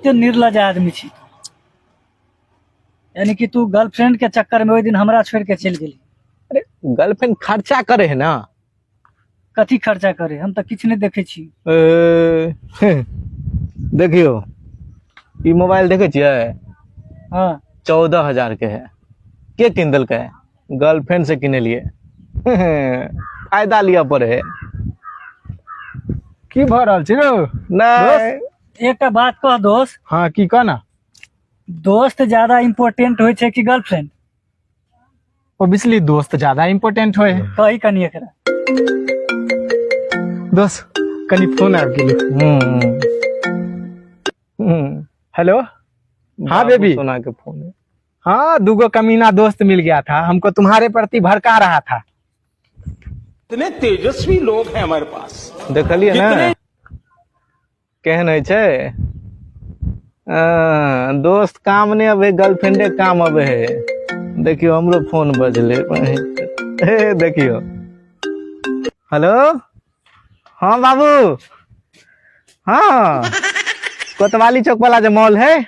बहुते निर्लज आदमी छी। यानी कि तू गर्लफ्रेंड के चक्कर में ओहि दिन हमरा छोड़ के चल गेली। अरे गर्लफ्रेंड खर्चा करे है ना। कथी खर्चा करे, हम तो किछ नहीं देखे छी। देखियो ई मोबाइल देखे छियै, हाँ 14,000 के है। के किन दिल है? गर्लफ्रेंड से किने लिए। फायदा लिया पड़े है। की भ रहल छै रो? नहीं एक बात कह दोस्त, हाँ की कह ना। दोस्त ज्यादा इम्पोर्टेंट होय छै कि गर्लफ्रेंड? ओबियसली दोस्त ज्यादा इम्पोर्टेंट होय है। कही कनी एकरा। दोस्त कनी फोन आबि गेलै। हेलो, हाँ बेबी। सोना के फोन है। हाँ दूगो कमीना दोस्त मिल गया था, हमको तुम्हारे प्रति भड़का रहा था। इतने तेजस्वी लोग हैं हमारे पास। देखलिए ना केहन है छे। दोस्त काम नहीं अबे, गर्लफ्रेंडे काम अबे है। देखियो हमरो फोन बजले। देखियो। हेलो, हाँ बाबू। हाँ कोतवाली चौक वाला जो मॉल है